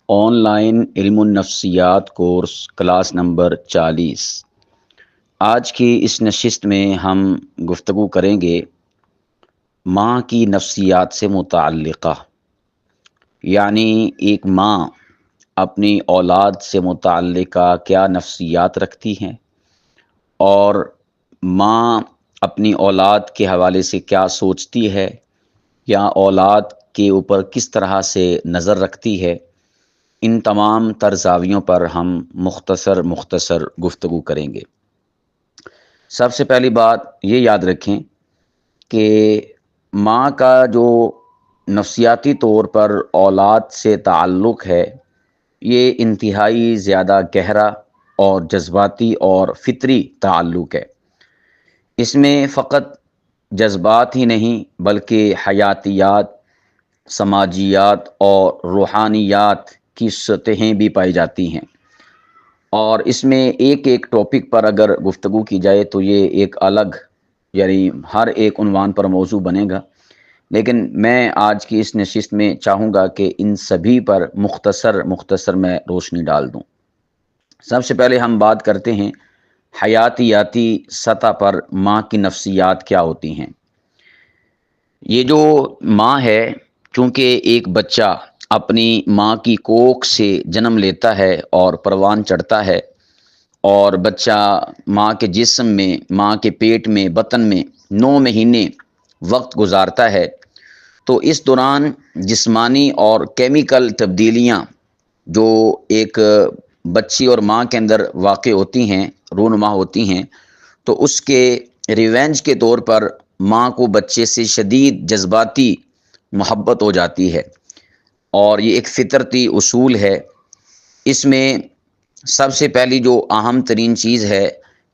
On line علم النفسیات course class number 40۔ آج کی اس نشست میں ہم گفتگو کریں گے ماں کی نفسیات سے متعلقہ، یعنی ایک ماں اپنی اولاد سے متعلقہ کیا نفسیات رکھتی ہیں اور ماں اپنی اولاد کے حوالے سے کیا سوچتی ہے یا اولاد کے اوپر کس طرح سے نظر رکھتی ہے۔ ان تمام تر زاویوں پر ہم مختصر گفتگو کریں گے۔ سب سے پہلی بات یہ یاد رکھیں کہ ماں کا جو نفسیاتی طور پر اولاد سے تعلق ہے یہ انتہائی زیادہ گہرا اور جذباتی اور فطری تعلق ہے۔ اس میں فقط جذبات ہی نہیں بلکہ حیاتیات، سماجیات اور روحانیات کی سطحیں بھی پائی جاتی ہیں، اور اس میں ایک ایک ٹاپک پر اگر گفتگو کی جائے تو یہ ایک الگ یعنی ہر ایک عنوان پر موضوع بنے گا، لیکن میں آج کی اس نشست میں چاہوں گا کہ ان سبھی پر مختصر میں روشنی ڈال دوں۔ سب سے پہلے ہم بات کرتے ہیں حیاتیاتی سطح پر ماں کی نفسیات کیا ہوتی ہیں۔ یہ جو ماں ہے، چونکہ ایک بچہ اپنی ماں کی کوکھ سے جنم لیتا ہے اور پروان چڑھتا ہے، اور بچہ ماں کے جسم میں، ماں کے پیٹ میں، بطن میں 9 مہینے وقت گزارتا ہے، تو اس دوران جسمانی اور کیمیکل تبدیلیاں جو ایک بچی اور ماں کے اندر واقع ہوتی ہیں، رونما ہوتی ہیں، تو اس کے ریونج کے طور پر ماں کو بچے سے شدید جذباتی محبت ہو جاتی ہے، اور یہ ایک فطرتی اصول ہے۔ اس میں سب سے پہلی جو اہم ترین چیز ہے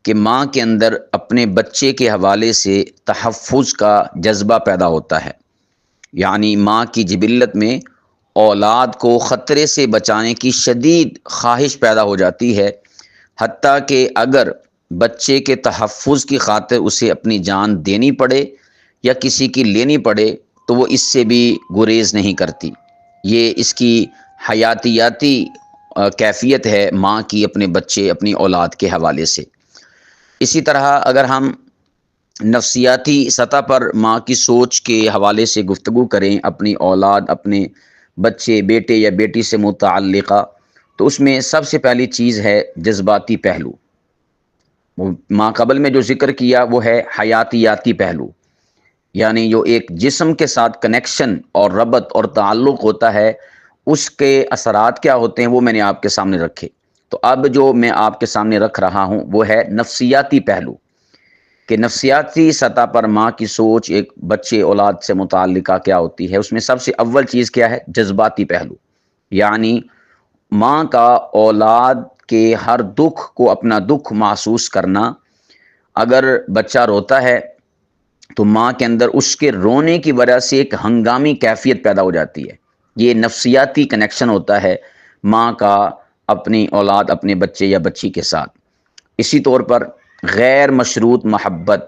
کہ ماں کے اندر اپنے بچے کے حوالے سے تحفظ کا جذبہ پیدا ہوتا ہے، یعنی ماں کی جبلت میں اولاد کو خطرے سے بچانے کی شدید خواہش پیدا ہو جاتی ہے، حتیٰ کہ اگر بچے کے تحفظ کی خاطر اسے اپنی جان دینی پڑے یا کسی کی لینی پڑے تو وہ اس سے بھی گریز نہیں کرتی۔ یہ اس کی حیاتیاتی کیفیت ہے ماں کی اپنے بچے، اپنی اولاد کے حوالے سے۔ اسی طرح اگر ہم نفسیاتی سطح پر ماں کی سوچ کے حوالے سے گفتگو کریں، اپنی اولاد، اپنے بچے، بیٹے یا بیٹی سے متعلقہ، تو اس میں سب سے پہلی چیز ہے جذباتی پہلو۔ ماں قبل میں جو ذکر کیا وہ ہے حیاتیاتی پہلو، یعنی جو ایک جسم کے ساتھ کنیکشن اور ربط اور تعلق ہوتا ہے، اس کے اثرات کیا ہوتے ہیں وہ میں نے آپ کے سامنے رکھے۔ تو اب جو میں آپ کے سامنے رکھ رہا ہوں وہ ہے نفسیاتی پہلو، کہ نفسیاتی سطح پر ماں کی سوچ ایک بچے اولاد سے متعلقہ کیا ہوتی ہے۔ اس میں سب سے اول چیز کیا ہے؟ جذباتی پہلو، یعنی ماں کا اولاد کے ہر دکھ کو اپنا دکھ محسوس کرنا۔ اگر بچہ روتا ہے تو ماں کے اندر اس کے رونے کی وجہ سے ایک ہنگامی کیفیت پیدا ہو جاتی ہے۔ یہ نفسیاتی کنیکشن ہوتا ہے ماں کا اپنی اولاد، اپنے بچے یا بچی کے ساتھ۔ اسی طور پر غیر مشروط محبت،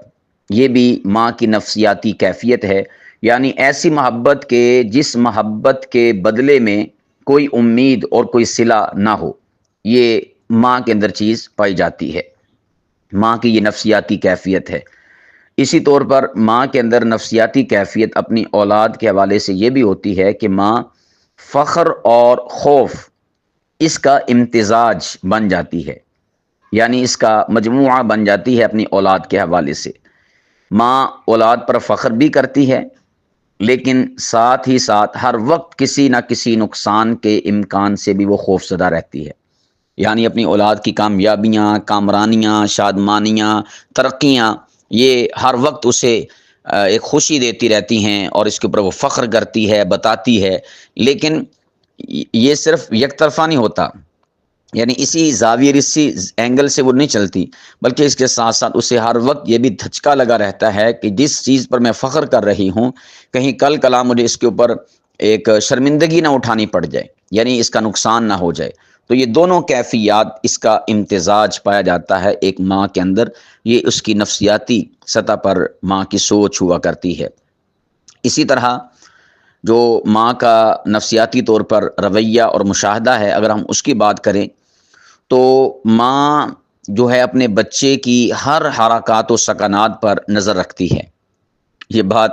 یہ بھی ماں کی نفسیاتی کیفیت ہے، یعنی ایسی محبت کہ جس محبت کے بدلے میں کوئی امید اور کوئی صلہ نہ ہو، یہ ماں کے اندر چیز پائی جاتی ہے۔ ماں کی یہ نفسیاتی کیفیت ہے۔ اسی طور پر ماں کے اندر نفسیاتی کیفیت اپنی اولاد کے حوالے سے یہ بھی ہوتی ہے کہ ماں فخر اور خوف اس کا امتزاج بن جاتی ہے، یعنی اس کا مجموعہ بن جاتی ہے اپنی اولاد کے حوالے سے۔ ماں اولاد پر فخر بھی کرتی ہے، لیکن ساتھ ہی ساتھ ہر وقت کسی نہ کسی نقصان کے امکان سے بھی وہ خوف زدہ رہتی ہے، یعنی اپنی اولاد کی کامیابیاں، کامرانیاں، شادمانیاں، ترقیاں، یہ ہر وقت اسے ایک خوشی دیتی رہتی ہیں اور اس کے اوپر وہ فخر کرتی ہے، بتاتی ہے، لیکن یہ صرف یک طرفہ نہیں ہوتا، یعنی اسی زاویے، اسی اینگل سے وہ نہیں چلتی، بلکہ اس کے ساتھ ساتھ اسے ہر وقت یہ بھی دھچکا لگا رہتا ہے کہ جس چیز پر میں فخر کر رہی ہوں کہیں کل کلا مجھے اس کے اوپر ایک شرمندگی نہ اٹھانی پڑ جائے، یعنی اس کا نقصان نہ ہو جائے۔ تو یہ دونوں کیفیات، اس کا امتزاج پایا جاتا ہے ایک ماں کے اندر، یہ اس کی نفسیاتی سطح پر ماں کی سوچ ہوا کرتی ہے۔ اسی طرح جو ماں کا نفسیاتی طور پر رویہ اور مشاہدہ ہے، اگر ہم اس کی بات کریں تو ماں جو ہے اپنے بچے کی ہر حرکات و سکنات پر نظر رکھتی ہے۔ یہ بات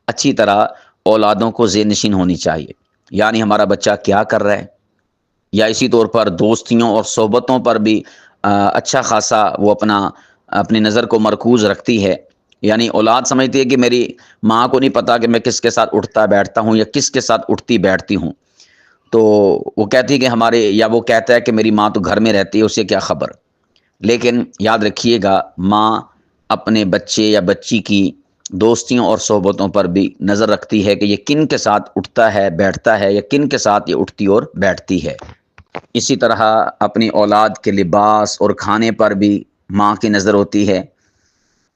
اچھی طرح اولادوں کو ذہن نشین ہونی چاہیے، یعنی ہمارا بچہ کیا کر رہا ہے، یا اسی طور پر دوستیوں اور صحبتوں پر بھی اچھا خاصا وہ اپنی نظر کو مرکوز رکھتی ہے۔ یعنی اولاد سمجھتی ہے کہ میری ماں کو نہیں پتا کہ میں کس کے ساتھ اٹھتا بیٹھتا ہوں یا کس کے ساتھ اٹھتی بیٹھتی ہوں، تو وہ کہتی ہے کہ یا وہ کہتا ہے کہ میری ماں تو گھر میں رہتی ہے، اسے کیا خبر۔ لیکن یاد رکھیے گا، ماں اپنے بچے یا بچی کی دوستیوں اور صحبتوں پر بھی نظر رکھتی ہے کہ یہ کن کے ساتھ اٹھتا ہے بیٹھتا ہے، یا کن کے ساتھ یہ اٹھتی اور بیٹھتی ہے۔ اسی طرح اپنی اولاد کے لباس اور کھانے پر بھی ماں کی نظر ہوتی ہے۔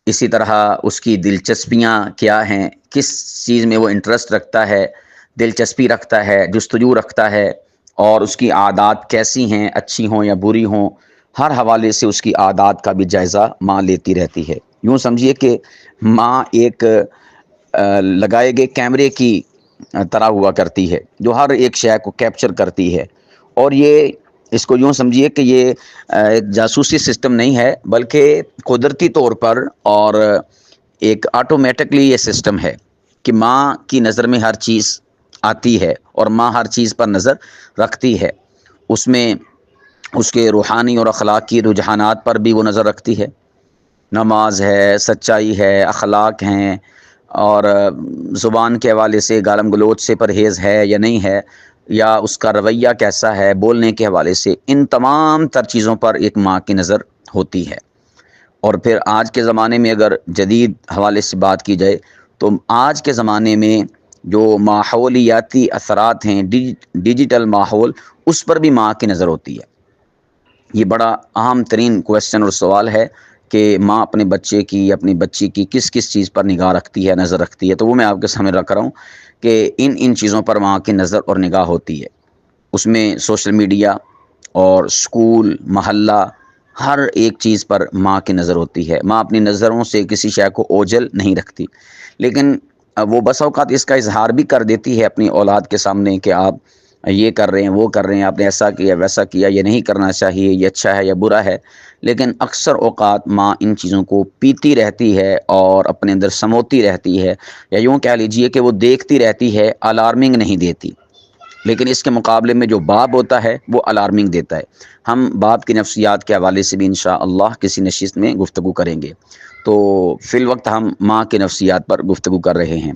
اسی طرح اس کی دلچسپیاں کیا ہیں، کس چیز میں وہ انٹرسٹ رکھتا ہے، دلچسپی رکھتا ہے، جستجو رکھتا ہے، اور اس کی عادات کیسی ہیں، اچھی ہوں یا بری ہوں، ہر حوالے سے اس کی عادات کا بھی جائزہ ماں لیتی رہتی ہے۔ یوں سمجھیے کہ ماں ایک لگائے گئے کیمرے کی طرح ہوا کرتی ہے، جو ہر ایک شے کو کیپچر کرتی ہے، اور اس کو یوں سمجھیے کہ یہ ایک جاسوسی سسٹم نہیں ہے، بلکہ قدرتی طور پر اور ایک آٹومیٹکلی یہ سسٹم ہے کہ ماں کی نظر میں ہر چیز آتی ہے، اور ماں ہر چیز پر نظر رکھتی ہے۔ اس میں اس کے روحانی اور اخلاقی رجحانات پر بھی وہ نظر رکھتی ہے، نماز ہے، سچائی ہے، اخلاق ہیں، اور زبان کے حوالے سے گالم گلوچ سے پرہیز ہے یا نہیں ہے، یا اس کا رویہ کیسا ہے بولنے کے حوالے سے، ان تمام تر چیزوں پر ایک ماں کی نظر ہوتی ہے۔ اور پھر آج کے زمانے میں اگر جدید حوالے سے بات کی جائے تو آج کے زمانے میں جو ماحولیاتی اثرات ہیں، ڈیجیٹل ماحول، اس پر بھی ماں کی نظر ہوتی ہے۔ یہ بڑا اہم ترین کویسچن اور سوال ہے کہ ماں اپنے بچے کی، اپنی بچی کی کس کس چیز پر نگاہ رکھتی ہے، نظر رکھتی ہے۔ تو وہ میں آپ کے سامنے رکھ رہا ہوں کہ ان چیزوں پر ماں کی نظر اور نگاہ ہوتی ہے۔ اس میں سوشل میڈیا اور اسکول، محلہ، ہر ایک چیز پر ماں کی نظر ہوتی ہے۔ ماں اپنی نظروں سے کسی شے کو اوجھل نہیں رکھتی، لیکن وہ بسا اوقات اس کا اظہار بھی کر دیتی ہے اپنی اولاد کے سامنے کہ آپ یہ کر رہے ہیں، وہ کر رہے ہیں، آپ نے ایسا کیا، ویسا کیا، یہ نہیں کرنا چاہیے، یہ اچھا ہے یا برا ہے۔ لیکن اکثر اوقات ماں ان چیزوں کو پیتی رہتی ہے اور اپنے اندر سموتی رہتی ہے، یا یوں کہہ لیجئے کہ وہ دیکھتی رہتی ہے، الارمنگ نہیں دیتی۔ لیکن اس کے مقابلے میں جو باپ ہوتا ہے وہ الارمنگ دیتا ہے۔ ہم باپ کی نفسیات کے حوالے سے بھی انشاءاللہ کسی نشست میں گفتگو کریں گے۔ تو فی الوقت ہم ماں کے نفسیات پر گفتگو کر رہے ہیں۔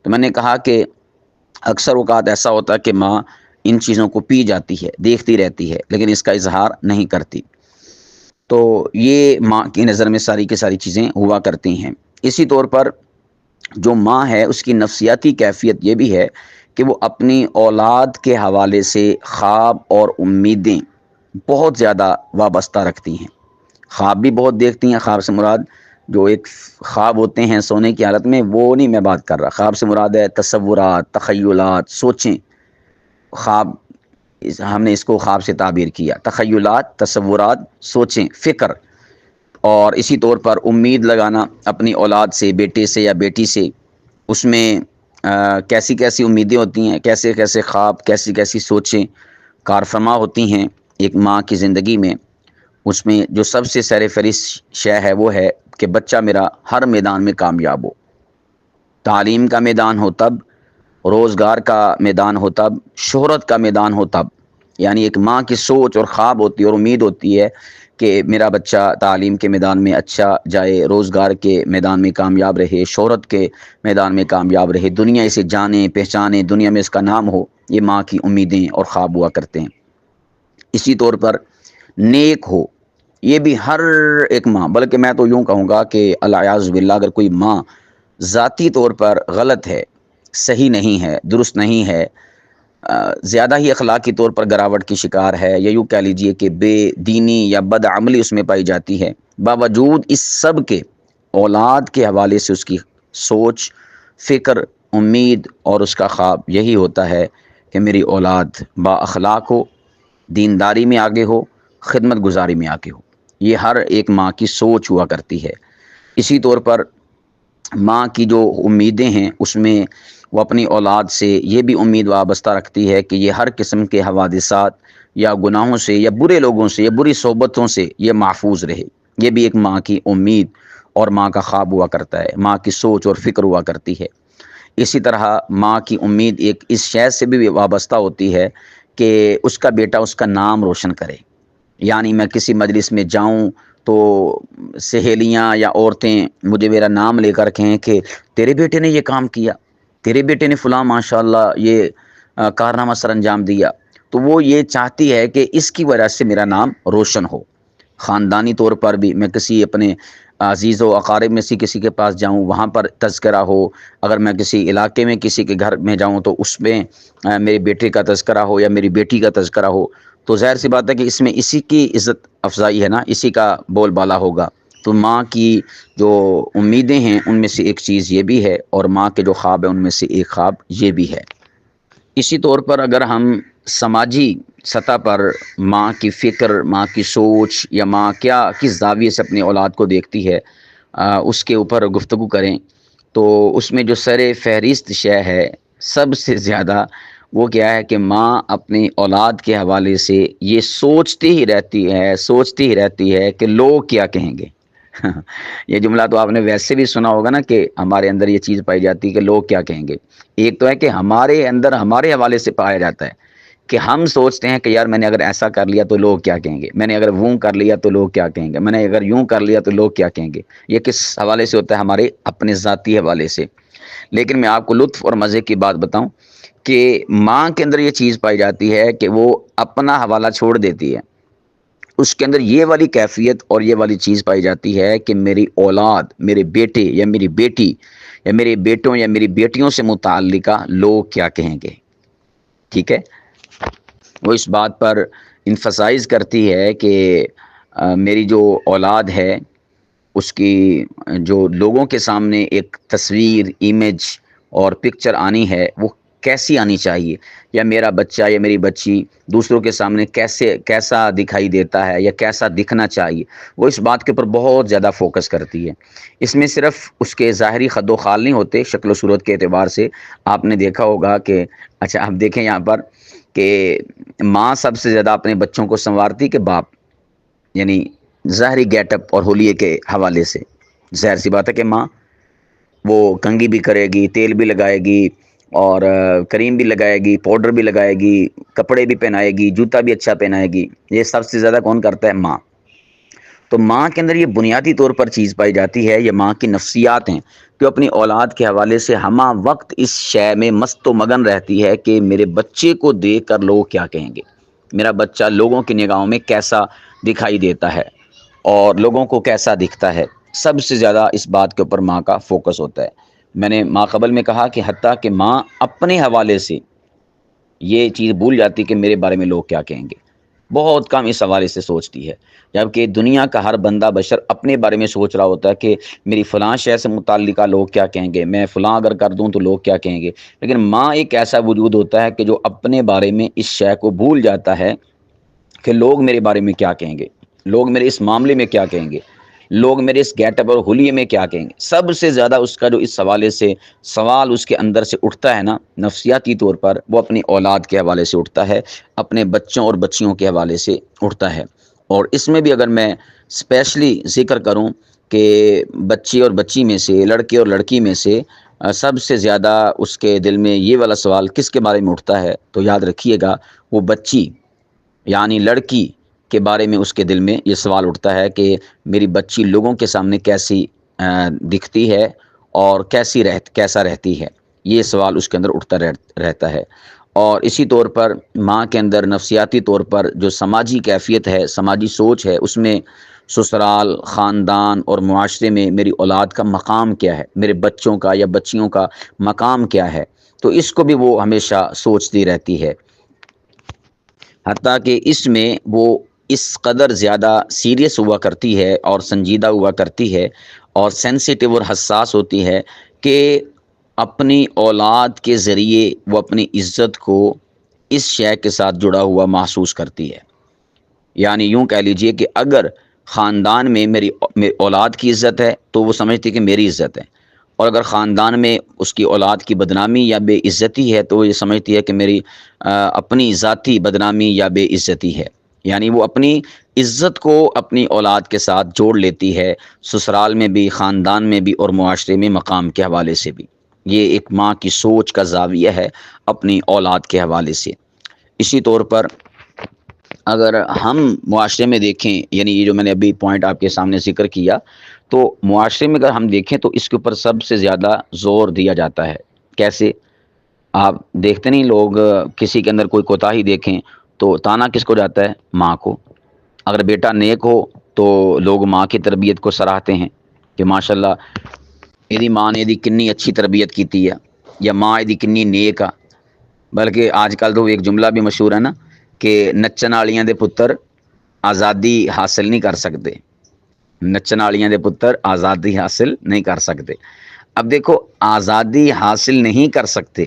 تو میں نے کہا کہ اکثر اوقات ایسا ہوتا ہے کہ ماں ان چیزوں کو پی جاتی ہے، دیکھتی رہتی ہے، لیکن اس کا اظہار نہیں کرتی۔ تو یہ ماں کی نظر میں ساری کی ساری چیزیں ہوا کرتی ہیں۔ اسی طور پر جو ماں ہے اس کی نفسیاتی کیفیت یہ بھی ہے کہ وہ اپنی اولاد کے حوالے سے خواب اور امیدیں بہت زیادہ وابستہ رکھتی ہیں۔ خواب بھی بہت دیکھتی ہیں۔ خواب سے مراد جو ایک خواب ہوتے ہیں سونے کی حالت میں، وہ نہیں میں بات کر رہا۔ خواب سے مراد ہے تصورات، تخیلات، سوچیں۔ خواب ہم نے اس کو خواب سے تعبیر کیا، تخیلات، تصورات، سوچیں، فکر۔ اور اسی طور پر امید لگانا اپنی اولاد سے، بیٹے سے یا بیٹی سے، اس میں کیسی کیسی امیدیں ہوتی ہیں، کیسے کیسے خواب، کیسی کیسی سوچیں کارفرما ہوتی ہیں ایک ماں کی زندگی میں۔ اس میں جو سب سے سر فہرست شے ہے وہ ہے کہ بچہ میرا ہر میدان میں کامیاب ہو۔ تعلیم کا میدان ہو تب، روزگار کا میدان ہو تب، شہرت کا میدان ہو تب۔ یعنی ایک ماں کی سوچ اور خواب ہوتی ہے اور امید ہوتی ہے کہ میرا بچہ تعلیم کے میدان میں اچھا جائے، روزگار کے میدان میں کامیاب رہے، شہرت کے میدان میں کامیاب رہے، دنیا اسے جانے پہچانے، دنیا میں اس کا نام ہو۔ یہ ماں کی امیدیں اور خواب ہوا کرتے ہیں۔ اسی طور پر نیک ہو، یہ بھی ہر ایک ماں، بلکہ میں تو یوں کہوں گا کہ العیاذ باللہ اگر کوئی ماں ذاتی طور پر غلط ہے، صحیح نہیں ہے، درست نہیں ہے، زیادہ ہی اخلاقی طور پر گراوٹ کی شکار ہے، یا یوں کہہ لیجئے کہ بے دینی یا بد عملی اس میں پائی جاتی ہے، باوجود اس سب کے اولاد کے حوالے سے اس کی سوچ، فکر، امید اور اس کا خواب یہی ہوتا ہے کہ میری اولاد با اخلاق ہو، دینداری میں آگے ہو، خدمت گزاری میں آگے ہو۔ یہ ہر ایک ماں کی سوچ ہوا کرتی ہے۔ اسی طور پر ماں کی جو امیدیں ہیں اس میں وہ اپنی اولاد سے یہ بھی امید وابستہ رکھتی ہے کہ یہ ہر قسم کے حوادثات یا گناہوں سے یا برے لوگوں سے یا بری صحبتوں سے یہ محفوظ رہے۔ یہ بھی ایک ماں کی امید اور ماں کا خواب ہوا کرتا ہے، ماں کی سوچ اور فکر ہوا کرتی ہے۔ اسی طرح ماں کی امید ایک اس شے سے بھی وابستہ ہوتی ہے کہ اس کا بیٹا اس کا نام روشن کرے۔ یعنی میں کسی مجلس میں جاؤں تو سہیلیاں یا عورتیں مجھے میرا نام لے کر کہیں کہ تیرے بیٹے نے یہ کام کیا، تیرے بیٹے نے فلاں ماشاءاللہ یہ کارنامہ سر انجام دیا، تو وہ یہ چاہتی ہے کہ اس کی وجہ سے میرا نام روشن ہو۔ خاندانی طور پر بھی میں کسی اپنے عزیز و اقارب میں سے کسی کے پاس جاؤں، وہاں پر تذکرہ ہو، اگر میں کسی علاقے میں کسی کے گھر میں جاؤں تو اس میں میرے بیٹے کا تذکرہ ہو یا میری بیٹی کا تذکرہ ہو، تو ظاہر سی بات ہے کہ اس میں اسی کی عزت افزائی ہے نا، اسی کا بول بالا ہوگا۔ تو ماں کی جو امیدیں ہیں ان میں سے ایک چیز یہ بھی ہے، اور ماں کے جو خواب ہیں ان میں سے ایک خواب یہ بھی ہے۔ اسی طور پر اگر ہم سماجی سطح پر ماں کی فکر، ماں کی سوچ یا ماں کیا کس زاویے سے اپنی اولاد کو دیکھتی ہے اس کے اوپر گفتگو کریں تو اس میں جو سر فہرست شے ہے سب سے زیادہ وہ کیا ہے کہ ماں اپنی اولاد کے حوالے سے یہ سوچتی ہی رہتی ہے کہ لوگ کیا کہیں گے۔ یہ جملہ تو آپ نے ویسے بھی سنا ہوگا نا کہ ہمارے اندر یہ چیز پائی جاتی ہے کہ لوگ کیا کہیں گے۔ ایک تو ہے کہ ہمارے اندر ہمارے حوالے سے پایا جاتا ہے کہ ہم سوچتے ہیں کہ یار میں نے اگر ایسا کر لیا تو لوگ کیا کہیں گے، میں نے اگر وہ کر لیا تو لوگ کیا کہیں گے، میں نے اگر یوں کر لیا تو لوگ کیا کہیں گے۔ یہ کس حوالے سے ہوتا ہے؟ ہمارے اپنے ذاتی حوالے سے۔ لیکن میں آپ کو لطف اور مزے کی بات بتاؤں کہ ماں کے اندر یہ چیز پائی جاتی ہے کہ وہ اپنا حوالہ چھوڑ دیتی ہے، اس کے اندر یہ والی کیفیت اور یہ والی چیز پائی جاتی ہے کہ میری اولاد، میرے بیٹے یا میری بیٹی یا میرے بیٹوں یا میری بیٹیوں سے متعلقہ لوگ کیا کہیں گے۔ ٹھیک ہے، وہ اس بات پر انفسائز کرتی ہے کہ میری جو اولاد ہے اس کی جو لوگوں کے سامنے ایک تصویر، امیج اور پکچر آنی ہے وہ کیسی آنی چاہیے، یا میرا بچہ یا میری بچی دوسروں کے سامنے کیسا دکھائی دیتا ہے یا کیسا دکھنا چاہیے، وہ اس بات کے اوپر بہت زیادہ فوکس کرتی ہے۔ اس میں صرف اس کے ظاہری خد و خال نہیں ہوتے، شکل و صورت کے اعتبار سے آپ نے دیکھا ہوگا کہ اچھا آپ دیکھیں یہاں پر کہ ماں سب سے زیادہ اپنے بچوں کو سنوارتی کہ باپ، یعنی ظاہری گیٹ اپ اور حلیے کے حوالے سے ظاہر سی بات ہے کہ ماں وہ کنگھی بھی کرے گی، تیل بھی لگائے گی اور کریم بھی لگائے گی، پاؤڈر بھی لگائے گی، کپڑے بھی پہنائے گی، جوتا بھی اچھا پہنائے گی۔ یہ سب سے زیادہ کون کرتا ہے؟ ماں۔ تو ماں کے اندر یہ بنیادی طور پر چیز پائی جاتی ہے، یہ ماں کی نفسیات ہیں جو اپنی اولاد کے حوالے سے ہمہ وقت اس شے میں مست و مگن رہتی ہے کہ میرے بچے کو دیکھ کر لوگ کیا کہیں گے، میرا بچہ لوگوں کی نگاہوں میں کیسا دکھائی دیتا ہے اور لوگوں کو کیسا دکھتا ہے۔ سب سے زیادہ اس بات کے اوپر ماں کا فوکس ہوتا ہے۔ میں نے ماں قبل میں کہا کہ حتیٰ کہ ماں اپنے حوالے سے یہ چیز بھول جاتی کہ میرے بارے میں لوگ کیا کہیں گے، بہت کم اس حوالے سے سوچتی ہے، جبکہ دنیا کا ہر بندہ بشر اپنے بارے میں سوچ رہا ہوتا ہے کہ میری فلاں شے سے متعلقہ لوگ کیا کہیں گے، میں فلاں اگر کر دوں تو لوگ کیا کہیں گے۔ لیکن ماں ایک ایسا وجود ہوتا ہے کہ جو اپنے بارے میں اس شے کو بھول جاتا ہے کہ لوگ میرے بارے میں کیا کہیں گے، لوگ میرے اس معاملے میں کیا کہیں گے، لوگ میرے اس گیٹ اپ اور حلیے میں کیا کہیں گے۔ سب سے زیادہ اس کا جو اس حوالے سے سوال اس کے اندر سے اٹھتا ہے نا نفسیاتی طور پر، وہ اپنی اولاد کے حوالے سے اٹھتا ہے، اپنے بچوں اور بچیوں کے حوالے سے اٹھتا ہے۔ اور اس میں بھی اگر میں اسپیشلی ذکر کروں کہ بچی اور بچی میں سے، لڑکے اور لڑکی میں سے سب سے زیادہ اس کے دل میں یہ والا سوال کس کے بارے میں اٹھتا ہے، تو یاد رکھیے گا وہ بچی یعنی لڑکی کے بارے میں اس کے دل میں یہ سوال اٹھتا ہے کہ میری بچی لوگوں کے سامنے کیسی دکھتی ہے اور کیسا رہتی ہے۔ یہ سوال اس کے اندر اٹھتا رہتا ہے۔ اور اسی طور پر ماں کے اندر نفسیاتی طور پر جو سماجی کیفیت ہے، سماجی سوچ ہے، اس میں سسرال، خاندان اور معاشرے میں میری اولاد کا مقام کیا ہے، میرے بچوں کا یا بچیوں کا مقام کیا ہے، تو اس کو بھی وہ ہمیشہ سوچتی رہتی ہے۔ حتیٰ کہ اس میں وہ اس قدر زیادہ سیریس ہوا کرتی ہے اور سنجیدہ ہوا کرتی ہے اور سینسیٹیو اور حساس ہوتی ہے کہ اپنی اولاد کے ذریعے وہ اپنی عزت کو اس شے کے ساتھ جڑا ہوا محسوس کرتی ہے۔ یعنی یوں کہہ لیجئے کہ اگر خاندان میں میری اولاد کی عزت ہے تو وہ سمجھتی کہ میری عزت ہے، اور اگر خاندان میں اس کی اولاد کی بدنامی یا بے عزتی ہے تو وہ یہ سمجھتی ہے کہ میری اپنی ذاتی بدنامی یا بے عزتی ہے، یعنی وہ اپنی عزت کو اپنی اولاد کے ساتھ جوڑ لیتی ہے، سسرال میں بھی، خاندان میں بھی اور معاشرے میں مقام کے حوالے سے بھی۔ یہ ایک ماں کی سوچ کا زاویہ ہے اپنی اولاد کے حوالے سے۔ اسی طور پر اگر ہم معاشرے میں دیکھیں، یعنی یہ جو میں نے ابھی پوائنٹ آپ کے سامنے ذکر کیا، تو معاشرے میں اگر ہم دیکھیں تو اس کے اوپر سب سے زیادہ زور دیا جاتا ہے۔ کیسے؟ آپ دیکھتے نہیں، لوگ کسی کے اندر کوئی کوتاہی دیکھیں تو تانا کس کو جاتا ہے؟ ماں کو۔ اگر بیٹا نیک ہو تو لوگ ماں کی تربیت کو سراہتے ہیں کہ ماشاءاللہ یہ ماں نے کنی اچھی تربیت کی ہے، یا ماں یہ کنی نیک آ۔ بلکہ آج کل تو ایک جملہ بھی مشہور ہے نا کہ نچن والیاں دے پتر آزادی حاصل نہیں کر سکتے، نچن والیاں دے پتر آزادی حاصل نہیں کر سکتے۔ اب دیکھو، آزادی حاصل نہیں کر سکتے،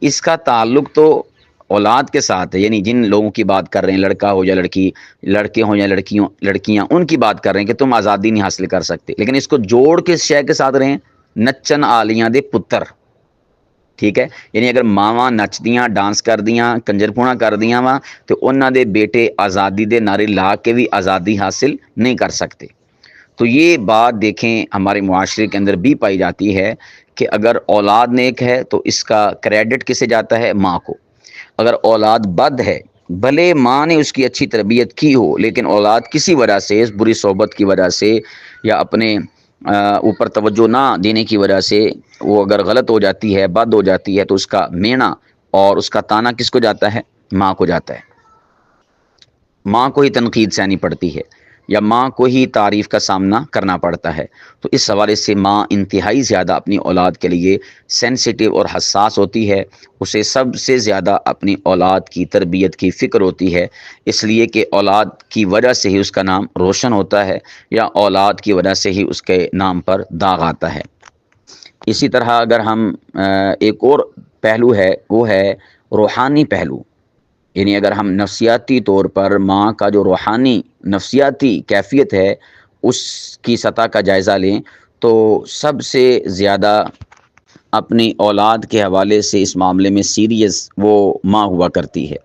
اس کا تعلق تو اولاد کے ساتھ ہے، یعنی جن لوگوں کی بات کر رہے ہیں، لڑکا ہو یا لڑکی، لڑکے ہوں یا لڑکیاں، ان کی بات کر رہے ہیں کہ تم آزادی نہیں حاصل کر سکتے، لیکن اس کو جوڑ کے شے کے ساتھ رہے ہیں، نچن آلیاں دے پتر۔ ٹھیک ہے، یعنی اگر ماواں نچدیاں، ڈانس کردیاں، کنجر پونا کردیاں وا تو انہاں دے بیٹے آزادی دے نعرے لا کے بھی آزادی حاصل نہیں کر سکتے۔ تو یہ بات دیکھیں ہمارے معاشرے کے اندر بھی پائی جاتی ہے کہ اگر اولاد نیک ہے تو اس کا کریڈٹ کسے جاتا ہے؟ ماں کو۔ اگر اولاد بد ہے، بھلے ماں نے اس کی اچھی تربیت کی ہو، لیکن اولاد کسی وجہ سے، اس بری صحبت کی وجہ سے یا اپنے اوپر توجہ نہ دینے کی وجہ سے وہ اگر غلط ہو جاتی ہے، بد ہو جاتی ہے، تو اس کا مینا اور اس کا تانا کس کو جاتا ہے؟ ماں کو جاتا ہے۔ ماں کو ہی تنقید سہنی پڑتی ہے، یا ماں کو ہی تعریف کا سامنا کرنا پڑتا ہے۔ تو اس حوالے سے ماں انتہائی زیادہ اپنی اولاد کے لیے سینسیٹیو اور حساس ہوتی ہے، اسے سب سے زیادہ اپنی اولاد کی تربیت کی فکر ہوتی ہے، اس لیے کہ اولاد کی وجہ سے ہی اس کا نام روشن ہوتا ہے، یا اولاد کی وجہ سے ہی اس کے نام پر داغ آتا ہے۔ اسی طرح اگر ہم ایک اور پہلو ہے، وہ ہے روحانی پہلو، یعنی اگر ہم نفسیاتی طور پر ماں کا جو روحانی نفسیاتی کیفیت ہے اس کی سطح کا جائزہ لیں تو سب سے زیادہ اپنی اولاد کے حوالے سے اس معاملے میں سیریس وہ ماں ہوا کرتی ہے۔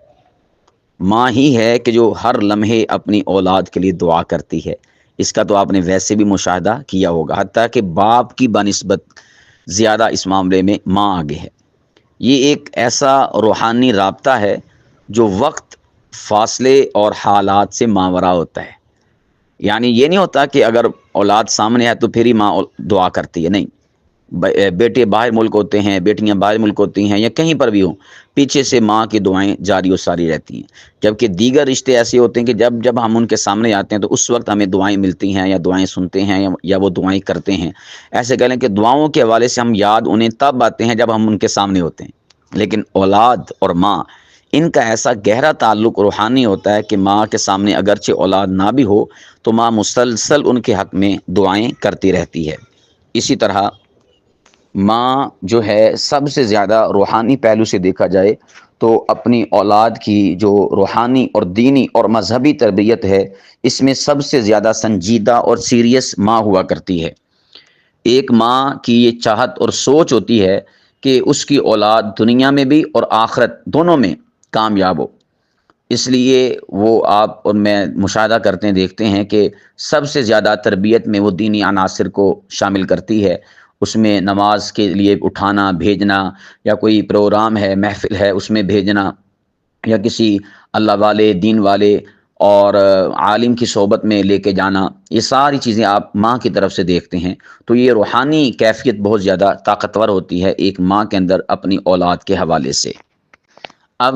ماں ہی ہے کہ جو ہر لمحے اپنی اولاد کے لیے دعا کرتی ہے، اس کا تو آپ نے ویسے بھی مشاہدہ کیا ہوگا، حتیٰ کہ باپ کی بنسبت زیادہ اس معاملے میں ماں آگے ہے۔ یہ ایک ایسا روحانی رابطہ ہے جو وقت، فاصلے اور حالات سے ماورا ہوتا ہے۔ یعنی یہ نہیں ہوتا کہ اگر اولاد سامنے ہے تو پھر ہی ماں دعا کرتی ہے، نہیں، بیٹے باہر ملک ہوتے ہیں، بیٹیاں باہر ملک ہوتی ہیں، یا کہیں پر بھی ہوں، پیچھے سے ماں کی دعائیں جاری و ساری رہتی ہیں۔ جبکہ دیگر رشتے ایسے ہوتے ہیں کہ جب ہم ان کے سامنے آتے ہیں تو اس وقت ہمیں دعائیں ملتی ہیں، یا دعائیں سنتے ہیں، یا وہ دعائیں کرتے ہیں۔ ایسے کہہ لیں کہ دعاؤں کے حوالے سے ہم یاد انہیں تب آتے ہیں جب ہم ان کے سامنے ہوتے ہیں، لیکن اولاد اور ماں، ان کا ایسا گہرا تعلق روحانی ہوتا ہے کہ ماں کے سامنے اگرچہ اولاد نہ بھی ہو تو ماں مسلسل ان کے حق میں دعائیں کرتی رہتی ہے۔ اسی طرح ماں جو ہے سب سے زیادہ روحانی پہلو سے دیکھا جائے تو اپنی اولاد کی جو روحانی اور دینی اور مذہبی تربیت ہے، اس میں سب سے زیادہ سنجیدہ اور سیریس ماں ہوا کرتی ہے۔ ایک ماں کی یہ چاہت اور سوچ ہوتی ہے کہ اس کی اولاد دنیا میں بھی اور آخرت دونوں میں کامیاب ہو، اس لیے وہ آپ اور میں مشاہدہ کرتے ہیں، دیکھتے ہیں کہ سب سے زیادہ تربیت میں وہ دینی عناصر کو شامل کرتی ہے۔ اس میں نماز کے لیے اٹھانا، بھیجنا، یا کوئی پروگرام ہے، محفل ہے، اس میں بھیجنا، یا کسی اللہ والے، دین والے اور عالم کی صحبت میں لے کے جانا، یہ ساری چیزیں آپ ماں کی طرف سے دیکھتے ہیں۔ تو یہ روحانی کیفیت بہت زیادہ طاقتور ہوتی ہے ایک ماں کے اندر اپنی اولاد کے حوالے سے۔ اب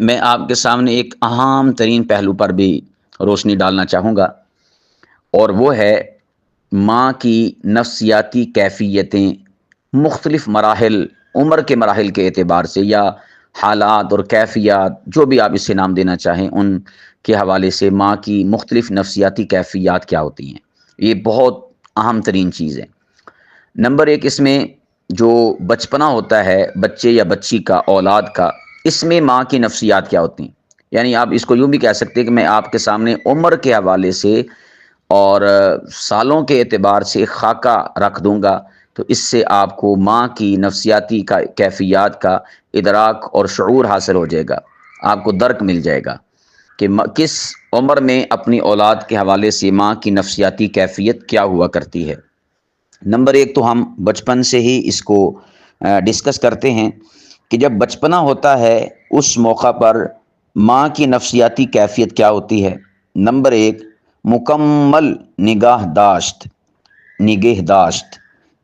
میں آپ کے سامنے ایک اہم ترین پہلو پر بھی روشنی ڈالنا چاہوں گا، اور وہ ہے ماں کی نفسیاتی کیفیتیں مختلف مراحل، عمر کے مراحل کے اعتبار سے، یا حالات اور کیفیات، جو بھی آپ اسے نام دینا چاہیں، ان کے حوالے سے ماں کی مختلف نفسیاتی کیفیات کیا ہوتی ہیں۔ یہ بہت اہم ترین چیز ہے۔ نمبر ایک، اس میں جو بچپنا ہوتا ہے بچے یا بچی کا، اولاد کا، اس میں ماں کی نفسیات کیا ہوتی ہیں۔ یعنی آپ اس کو یوں بھی کہہ سکتے ہیں کہ میں آپ کے سامنے عمر کے حوالے سے اور سالوں کے اعتبار سے خاکہ رکھ دوں گا تو اس سے آپ کو ماں کی نفسیاتی کیفیات کا ادراک اور شعور حاصل ہو جائے گا، آپ کو درک مل جائے گا کہ کس عمر میں اپنی اولاد کے حوالے سے ماں کی نفسیاتی کیفیت کیا ہوا کرتی ہے۔ نمبر ایک تو ہم بچپن سے ہی اس کو ڈسکس کرتے ہیں کہ جب بچپنا ہوتا ہے اس موقع پر ماں کی نفسیاتی کیفیت کیا ہوتی ہے۔ نمبر ایک، مکمل نگہداشت،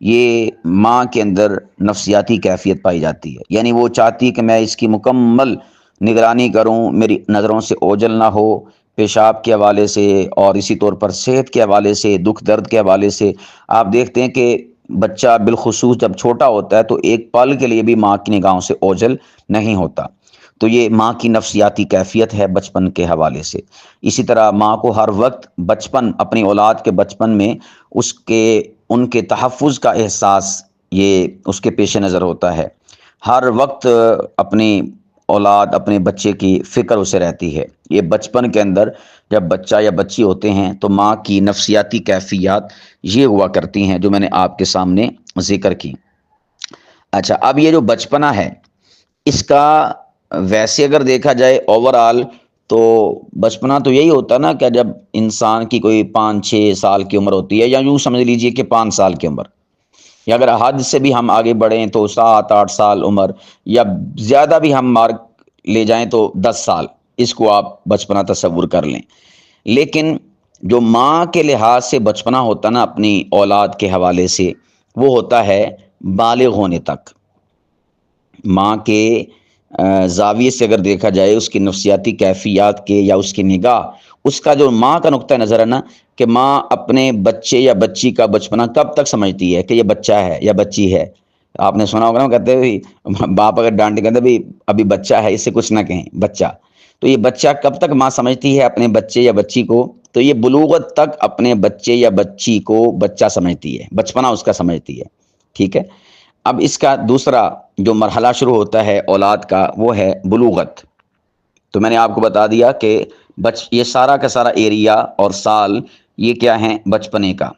یہ ماں کے اندر نفسیاتی کیفیت پائی جاتی ہے، یعنی وہ چاہتی ہے کہ میں اس کی مکمل نگرانی کروں، میری نظروں سے اوجھل نہ ہو، پیشاب کے حوالے سے اور اسی طور پر صحت کے حوالے سے، دکھ درد کے حوالے سے۔ آپ دیکھتے ہیں کہ بچہ بالخصوص جب چھوٹا ہوتا ہے تو ایک پل کے لیے بھی ماں کی نگاہوں سے اوجھل نہیں ہوتا، تو یہ ماں کی نفسیاتی کیفیت ہے بچپن کے حوالے سے۔ اسی طرح ماں کو ہر وقت بچپن، اپنی اولاد کے بچپن میں ان کے تحفظ کا احساس یہ اس کے پیش نظر ہوتا ہے، ہر وقت اپنی اولاد، اپنے بچے کی فکر اسے رہتی ہے۔ یہ بچپن کے اندر جب بچہ یا بچی ہوتے ہیں تو ماں کی نفسیاتی کیفیات یہ ہوا کرتی ہیں جو میں نے آپ کے سامنے ذکر کی۔ اچھا، اب یہ جو بچپنا ہے اس کا ویسے اگر دیکھا جائے اوورآل تو بچپنا تو یہی ہوتا نا کہ جب انسان کی کوئی 5-6 سال کی عمر ہوتی ہے، یا یوں سمجھ لیجئے کہ 5 سال کی عمر، یا اگر حد سے بھی ہم آگے بڑھیں تو 7-8 سال عمر، یا زیادہ بھی ہم مارک لے جائیں تو 10 سال، اس کو آپ بچپنا تصور کر لیں۔ لیکن جو ماں کے لحاظ سے بچپنا ہوتا نا اپنی اولاد کے حوالے سے، وہ ہوتا ہے بالغ ہونے تک۔ ماں کے زاویے سے اگر دیکھا جائے، اس کی نفسیاتی کیفیات کے یا اس کی نگاہ، اس کا جو ماں کا نقطہ نظر ہے نا، کہ ماں اپنے بچے یا بچی کا بچپنا کب تک سمجھتی ہے کہ یہ بچہ ہے یا بچی ہے۔ آپ نے سنا ہوگا نا، کہتے ہیں باپ اگر ڈانٹے کہتے ہیں ابھی بچہ ہے، اس سے کچھ نہ کہیں، بچہ۔ تو یہ بچہ کب تک ماں سمجھتی ہے اپنے بچے یا بچی کو؟ تو یہ بلوغت تک اپنے بچے یا بچی کو بچہ سمجھتی ہے، بچپنا اس کا سمجھتی ہے، ٹھیک ہے۔ اب اس کا دوسرا جو مرحلہ شروع ہوتا ہے اولاد کا، وہ ہے بلوغت۔ تو میں نے آپ کو بتا دیا کہ یہ سارا کا سارا ایریا اور سال یہ کیا ہیں، بچپنے کا۔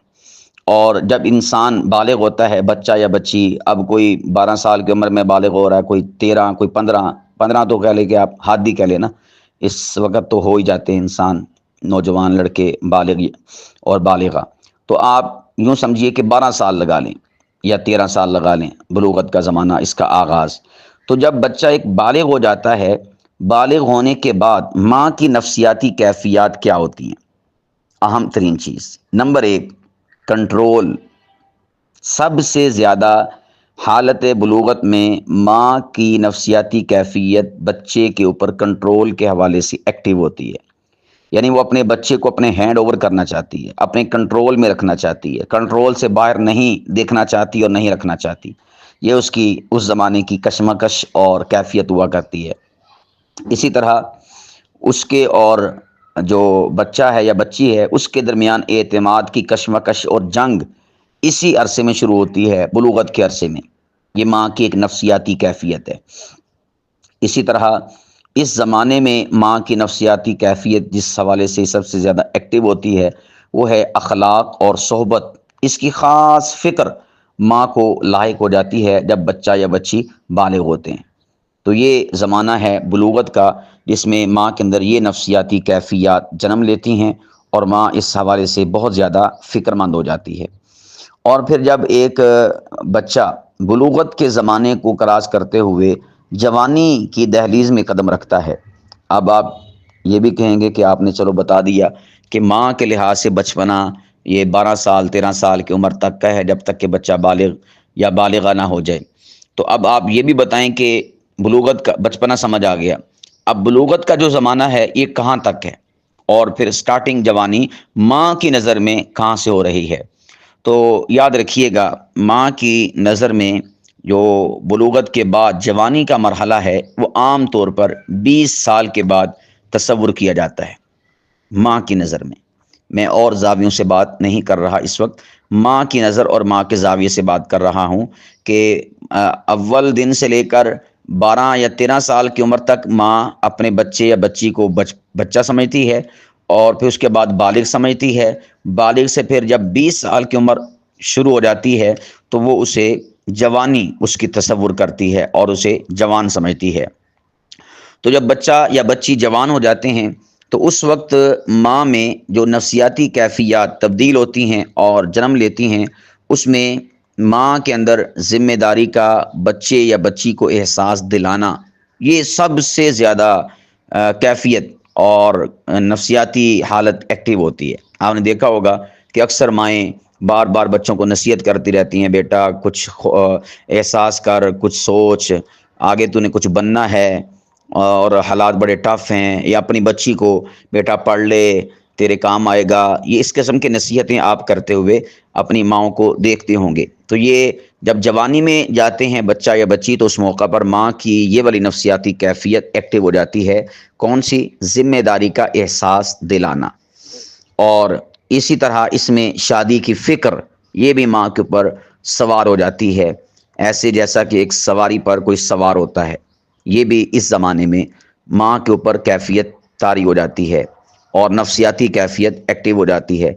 اور جب انسان بالغ ہوتا ہے، بچہ یا بچی، اب کوئی 12 سال کی عمر میں بالغ ہو رہا ہے، کوئی 13، کوئی 15 تو کہہ لے کہ آپ حد ہی کہہ لیں نا، اس وقت تو ہو ہی جاتے ہیں انسان، نوجوان لڑکے بالغ اور بالغہ۔ تو آپ یوں سمجھیے کہ 12 سال لگا لیں یا 13 سال لگا لیں، بلوغت کا زمانہ، اس کا آغاز۔ تو جب بچہ ایک بالغ ہو جاتا ہے، بالغ ہونے کے بعد ماں کی نفسیاتی کیفیات کیا ہوتی ہیں؟ اہم ترین چیز، نمبر ایک، کنٹرول۔ سب سے زیادہ حالت بلوغت میں ماں کی نفسیاتی کیفیت بچے کے اوپر کنٹرول کے حوالے سے ایکٹیو ہوتی ہے، یعنی وہ اپنے بچے کو اپنے ہینڈ اوور کرنا چاہتی ہے، اپنے کنٹرول میں رکھنا چاہتی ہے، کنٹرول سے باہر نہیں دیکھنا چاہتی اور نہیں رکھنا چاہتی۔ یہ اس زمانے کی کشمکش اور کیفیت ہوا کرتی ہے۔ اسی طرح اس کے اور جو بچہ ہے یا بچی ہے، اس کے درمیان اعتماد کی کشمکش اور جنگ اسی عرصے میں شروع ہوتی ہے، بلوغت کے عرصے میں۔ یہ ماں کی ایک نفسیاتی کیفیت ہے۔ اسی طرح اس زمانے میں ماں کی نفسیاتی کیفیت جس حوالے سے سب سے زیادہ ایکٹیو ہوتی ہے، وہ ہے اخلاق اور صحبت۔ اس کی خاص فکر ماں کو لاحق ہو جاتی ہے جب بچہ یا بچی بالغ ہوتے ہیں۔ تو یہ زمانہ ہے بلوغت کا، جس میں ماں کے اندر یہ نفسیاتی کیفیات جنم لیتی ہیں، اور ماں اس حوالے سے بہت زیادہ فکر مند ہو جاتی ہے۔ اور پھر جب ایک بچہ بلوغت کے زمانے کو کراس کرتے ہوئے جوانی کی دہلیز میں قدم رکھتا ہے، اب آپ یہ بھی کہیں گے کہ آپ نے چلو بتا دیا کہ ماں کے لحاظ سے بچپنا یہ 12 سال 13 سال کی عمر تک کا ہے، جب تک کہ بچہ بالغ یا بالغہ نہ ہو جائے۔ تو اب آپ یہ بھی بتائیں کہ بلوغت کا بچپنا سمجھ آ گیا، اب بلوغت کا جو زمانہ ہے یہ کہاں تک ہے، اور پھر سٹارٹنگ جوانی ماں کی نظر میں کہاں سے ہو رہی ہے؟ تو یاد رکھیے گا، ماں کی نظر میں جو بلوغت کے بعد جوانی کا مرحلہ ہے، وہ عام طور پر 20 سال کے بعد تصور کیا جاتا ہے ماں کی نظر میں اور زاویوں سے بات نہیں کر رہا اس وقت، ماں کی نظر اور ماں کے زاویے سے بات کر رہا ہوں کہ اول دن سے لے کر 12 یا 13 سال کی عمر تک ماں اپنے بچے یا بچی کو بچہ سمجھتی ہے، اور پھر اس کے بعد بالغ سمجھتی ہے۔ بالغ سے پھر جب 20 سال کی عمر شروع ہو جاتی ہے تو وہ اسے جوانی اس کی تصور کرتی ہے اور اسے جوان سمجھتی ہے۔ تو جب بچہ یا بچی جوان ہو جاتے ہیں تو اس وقت ماں میں جو نفسیاتی کیفیات تبدیل ہوتی ہیں اور جنم لیتی ہیں، اس میں ماں کے اندر ذمہ داری کا بچے یا بچی کو احساس دلانا، یہ سب سے زیادہ کیفیت اور نفسیاتی حالت ایکٹیو ہوتی ہے۔ آپ نے دیکھا ہوگا کہ اکثر مائیں بار بار بچوں کو نصیحت کرتی رہتی ہیں، بیٹا کچھ احساس کر، کچھ سوچ، آگے تو نے کچھ بننا ہے اور حالات بڑے ٹف ہیں، یا اپنی بچی کو بیٹا پڑھ لے تیرے کام آئے گا، یہ اس قسم کی نصیحتیں آپ کرتے ہوئے اپنی ماؤں کو دیکھتے ہوں گے۔ تو یہ جب جوانی میں جاتے ہیں بچہ یا بچی تو اس موقع پر ماں کی یہ والی نفسیاتی کیفیت ایکٹیو ہو جاتی ہے، کون سی؟ ذمہ داری کا احساس دلانا۔ اور اسی طرح اس میں شادی کی فکر یہ بھی ماں کے اوپر سوار ہو جاتی ہے، ایسے جیسا کہ ایک سواری پر کوئی سوار ہوتا ہے، یہ بھی اس زمانے میں ماں کے اوپر کیفیت طاری ہو جاتی ہے اور نفسیاتی کیفیت ایکٹیو ہو جاتی ہے۔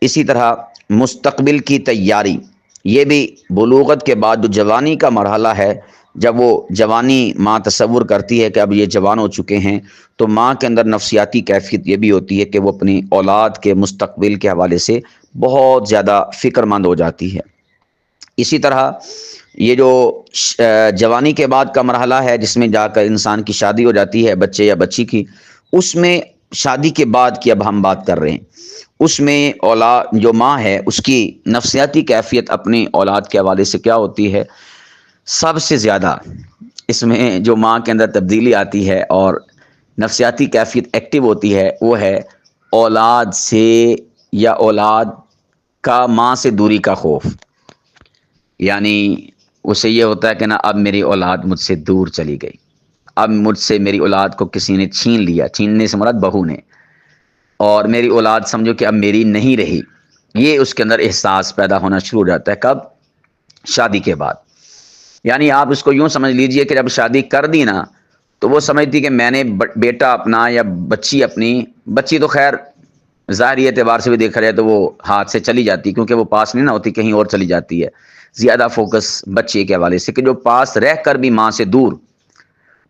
اسی طرح مستقبل کی تیاری، یہ بھی بلوغت کے بعد جو جوانی کا مرحلہ ہے، جب وہ جوانی ماں تصور کرتی ہے کہ اب یہ جوان ہو چکے ہیں، تو ماں کے اندر نفسیاتی کیفیت یہ بھی ہوتی ہے کہ وہ اپنی اولاد کے مستقبل کے حوالے سے بہت زیادہ فکر مند ہو جاتی ہے۔ اسی طرح یہ جو جوانی کے بعد کا مرحلہ ہے جس میں جا کر انسان کی شادی ہو جاتی ہے بچے یا بچی کی، اس میں شادی کے بعد کی اب ہم بات کر رہے ہیں، اس میں اولاد جو ماں ہے اس کی نفسیاتی کیفیت اپنی اولاد کے حوالے سے کیا ہوتی ہے؟ سب سے زیادہ اس میں جو ماں کے اندر تبدیلی آتی ہے اور نفسیاتی کیفیت ایکٹیو ہوتی ہے، وہ ہے اولاد سے یا اولاد کا ماں سے دوری کا خوف۔ یعنی اسے یہ ہوتا ہے کہ نا اب میری اولاد مجھ سے دور چلی گئی، اب مجھ سے میری اولاد کو کسی نے چھین لیا، چھیننے سے مراد بہو نے، اور میری اولاد سمجھو کہ اب میری نہیں رہی۔ یہ اس کے اندر احساس پیدا ہونا شروع ہو جاتا ہے، کب؟ شادی کے بعد۔ یعنی آپ اس کو یوں سمجھ لیجئے کہ جب شادی کر دی نا تو وہ سمجھتی کہ میں نے بیٹا اپنا یا بچی اپنی، بچی تو خیر ظاہری اعتبار سے بھی دیکھا جائے تو وہ ہاتھ سے چلی جاتی کیونکہ وہ پاس نہیں نہ ہوتی، کہیں اور چلی جاتی ہے، زیادہ فوکس بچے کے حوالے سے، کہ جو پاس رہ کر بھی ماں سے دور،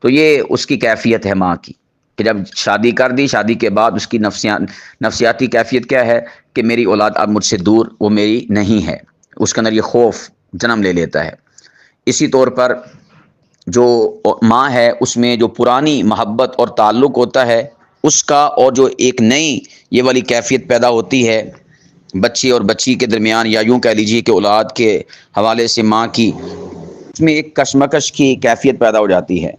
تو یہ اس کی کیفیت ہے ماں کی، کہ جب شادی کر دی، شادی کے بعد اس کی نفسیاتی کیفیت کیا ہے کہ میری اولاد اب مجھ سے دور، وہ میری نہیں ہے، اس کے اندر یہ خوف جنم لے لیتا ہے۔ اسی طور پر جو ماں ہے اس میں جو پرانی محبت اور تعلق ہوتا ہے اس کا، اور جو ایک نئی یہ والی کیفیت پیدا ہوتی ہے بچے اور بچی کے درمیان، یا یوں کہہ لیجیے کہ اولاد کے حوالے سے ماں کی، اس میں ایک کشمکش کی کیفیت پیدا ہو جاتی ہے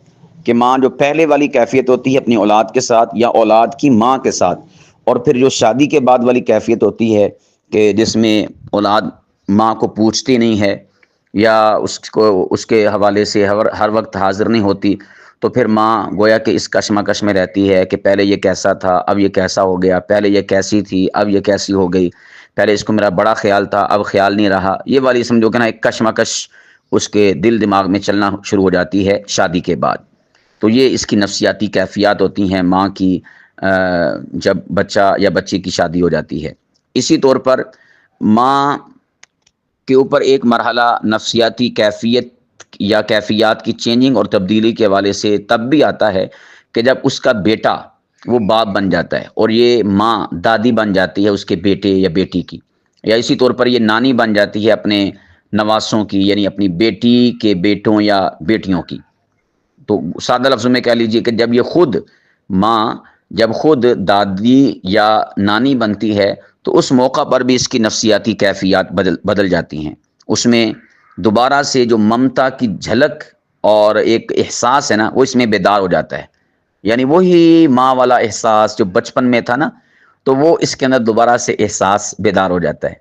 کہ ماں جو پہلے والی کیفیت ہوتی ہے اپنی اولاد کے ساتھ یا اولاد کی ماں کے ساتھ، اور پھر جو شادی کے بعد والی کیفیت ہوتی ہے کہ جس میں اولاد ماں کو پوچھتی نہیں ہے یا اس کے حوالے سے ہر وقت حاضر نہیں ہوتی، تو پھر ماں گویا کہ اس کشمکش میں رہتی ہے کہ پہلے یہ کیسا تھا اب یہ کیسا ہو گیا، پہلے یہ کیسی تھی اب یہ کیسی ہو گئی، پہلے اس کو میرا بڑا خیال تھا اب خیال نہیں رہا، یہ والی سمجھو کہ نا ایک کشمکش اس کے دل دماغ میں چلنا شروع ہو جاتی ہے شادی کے بعد۔ تو یہ اس کی نفسیاتی کیفیات ہوتی ہیں ماں کی جب بچہ یا بچی کی شادی ہو جاتی ہے۔ اسی طور پر ماں کے اوپر ایک مرحلہ نفسیاتی کیفیت یا کیفیات کی چینجنگ اور تبدیلی کے حوالے سے تب بھی آتا ہے کہ جب اس کا بیٹا وہ باپ بن جاتا ہے اور یہ ماں دادی بن جاتی ہے اس کے بیٹے یا بیٹی کی، یا اسی طور پر یہ نانی بن جاتی ہے اپنے نواسوں کی، یعنی اپنی بیٹی کے بیٹوں یا بیٹیوں کی۔ تو سادہ لفظوں میں کہہ لیجئے کہ جب یہ خود ماں جب خود دادی یا نانی بنتی ہے تو اس موقع پر بھی اس کی نفسیاتی کیفیات بدل جاتی ہیں، اس میں دوبارہ سے جو ممتا کی جھلک اور ایک احساس ہے نا وہ اس میں بیدار ہو جاتا ہے، یعنی وہی ماں والا احساس جو بچپن میں تھا نا تو وہ اس کے اندر دوبارہ سے احساس بیدار ہو جاتا ہے۔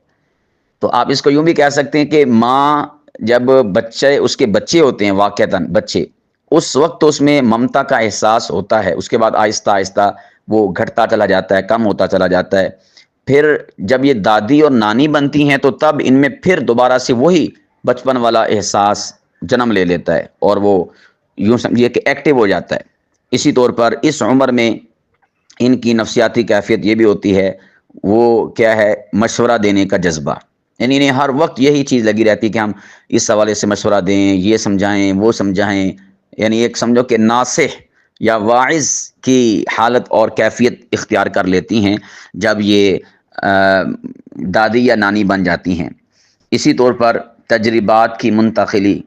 تو آپ اس کو یوں بھی کہہ سکتے ہیں کہ ماں جب بچے اس کے بچے ہوتے ہیں واقعتاً بچے، اس وقت تو اس میں ممتا کا احساس ہوتا ہے، اس کے بعد آہستہ آہستہ وہ گھٹتا چلا جاتا ہے، کم ہوتا چلا جاتا ہے، پھر جب یہ دادی اور نانی بنتی ہیں تو تب ان میں پھر دوبارہ سے وہی بچپن والا احساس جنم لے لیتا ہے اور وہ یوں سمجھیے کہ ایکٹیو ہو جاتا ہے۔ اسی طور پر اس عمر میں ان کی نفسیاتی کیفیت یہ بھی ہوتی ہے، وہ کیا ہے؟ مشورہ دینے کا جذبہ، یعنی انہیں ہر وقت یہی چیز لگی رہتی کہ ہم اس حوالے سے مشورہ دیں، یہ سمجھائیں، وہ سمجھائیں، یعنی ایک سمجھو کہ ناصح یا واعظ کی حالت اور کیفیت اختیار کر لیتی ہیں جب یہ دادی یا نانی بن جاتی ہیں۔ اسی طور پر تجربات کی منتقلی،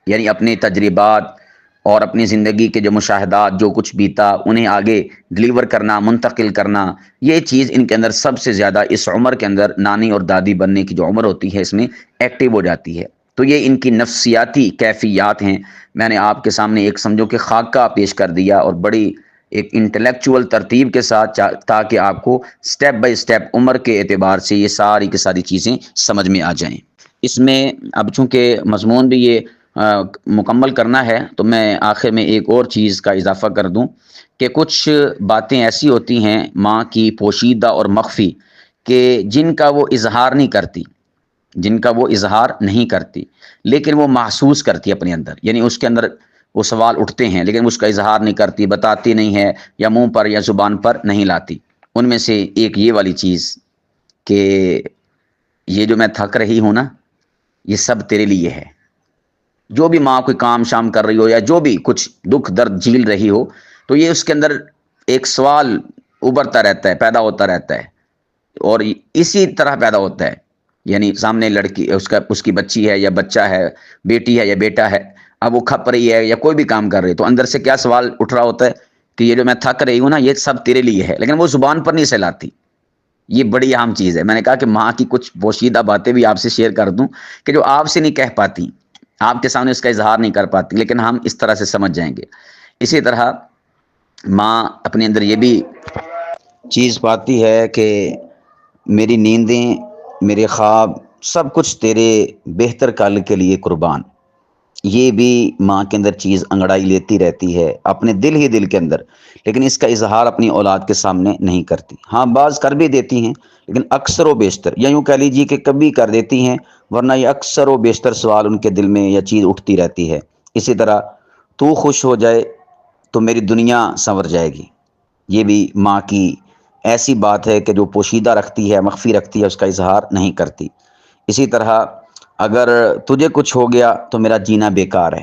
یعنی اپنے تجربات اور اپنی زندگی کے جو مشاہدات، جو کچھ بیتا، انہیں آگے ڈلیور کرنا، منتقل کرنا، یہ چیز ان کے اندر سب سے زیادہ اس عمر کے اندر نانی اور دادی بننے کی جو عمر ہوتی ہے اس میں ایکٹیو ہو جاتی ہے۔ تو یہ ان کی نفسیاتی کیفیات ہیں۔ میں نے آپ کے سامنے ایک سمجھو کہ خاکہ پیش کر دیا، اور بڑی ایک انٹلیکچول ترتیب کے ساتھ، تاکہ آپ کو سٹیپ بائی سٹیپ عمر کے اعتبار سے یہ ساری کی ساری چیزیں سمجھ میں آ جائیں۔ اس میں اب چونکہ مضمون بھی یہ مکمل کرنا ہے، تو میں آخر میں ایک اور چیز کا اضافہ کر دوں کہ کچھ باتیں ایسی ہوتی ہیں ماں کی پوشیدہ اور مخفی کہ جن کا وہ اظہار نہیں کرتی، لیکن وہ محسوس کرتی ہے اپنے اندر، یعنی اس کے اندر وہ سوال اٹھتے ہیں لیکن اس کا اظہار نہیں کرتی، بتاتی نہیں ہے، یا منہ پر یا زبان پر نہیں لاتی۔ ان میں سے ایک یہ والی چیز کہ یہ جو میں تھک رہی ہوں نا، یہ سب تیرے لیے ہے۔ جو بھی ماں کوئی کام شام کر رہی ہو یا جو بھی کچھ دکھ درد جھیل رہی ہو، تو یہ اس کے اندر ایک سوال ابھرتا رہتا ہے، پیدا ہوتا رہتا ہے، اور اسی طرح پیدا ہوتا ہے۔ یعنی سامنے لڑکی، اس کی بچی ہے یا بچہ ہے، بیٹی ہے یا بیٹا ہے، اب وہ کھپ رہی ہے یا کوئی بھی کام کر رہی ہے، تو اندر سے کیا سوال اٹھ رہا ہوتا ہے کہ یہ جو میں تھک رہی ہوں نا، یہ سب تیرے لیے ہے، لیکن وہ زبان پر نہیں سلاتی۔ یہ بڑی اہم چیز ہے۔ میں نے کہا کہ ماں کی کچھ پوشیدہ باتیں بھی آپ سے شیئر کر دوں کہ جو آپ سے نہیں کہہ پاتی، آپ کے سامنے اس کا اظہار نہیں کر پاتی، لیکن ہم اس طرح سے سمجھ جائیں گے۔ اسی طرح ماں اپنے اندر یہ بھی چیز پاتی ہے کہ میری نیندیں، میرے خواب، سب کچھ تیرے بہتر کل کے لیے قربان۔ یہ بھی ماں کے اندر چیز انگڑائی لیتی رہتی ہے اپنے دل کے اندر، لیکن اس کا اظہار اپنی اولاد کے سامنے نہیں کرتی۔ ہاں بعض کر بھی دیتی ہیں، لیکن اکثر و بیشتر، یا یوں کہہ لیجیے کہ کبھی کر دیتی ہیں، ورنہ یہ اکثر و بیشتر سوال ان کے دل میں یہ چیز اٹھتی رہتی ہے۔ اسی طرح تو خوش ہو جائے تو میری دنیا سنور جائے گی۔ یہ بھی ماں کی ایسی بات ہے کہ جو پوشیدہ رکھتی ہے، مخفی رکھتی ہے، اس کا اظہار نہیں کرتی۔ اسی طرح اگر تجھے کچھ ہو گیا تو میرا جینا بیکار ہے۔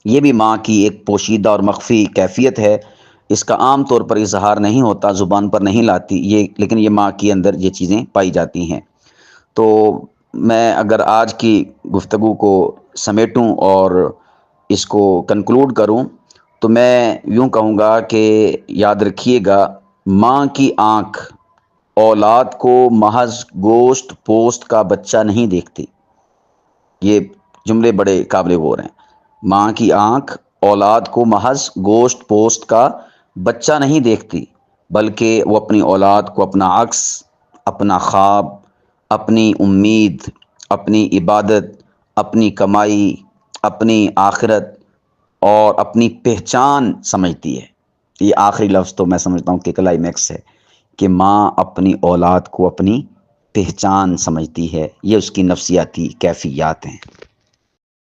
یہ بھی ماں کی ایک پوشیدہ اور مخفی کیفیت ہے۔ اس کا عام طور پر اظہار نہیں ہوتا، زبان پر نہیں لاتی یہ، لیکن یہ ماں کے اندر یہ چیزیں پائی جاتی ہیں۔ تو میں اگر آج کی گفتگو کو سمیٹوں اور اس کو کنکلوڈ کروں تو میں یوں کہوں گا کہ یاد رکھیے گا، ماں کی آنکھ اولاد کو محض گوشت پوست کا بچہ نہیں دیکھتی۔ یہ جملے بڑے قابل غور ہیں۔ ماں کی آنکھ اولاد کو محض گوشت پوست کا بچہ نہیں دیکھتی، بلکہ وہ اپنی اولاد کو اپنا عکس، اپنا خواب، اپنی امید، اپنی عبادت، اپنی کمائی، اپنی آخرت اور اپنی پہچان سمجھتی ہے۔ یہ آخری لفظ تو میں سمجھتا ہوں کہ کلائمیکس ہے، کہ ماں اپنی اولاد کو اپنی پہچان سمجھتی ہے۔ یہ اس کی نفسیاتی کیفیات ہیں۔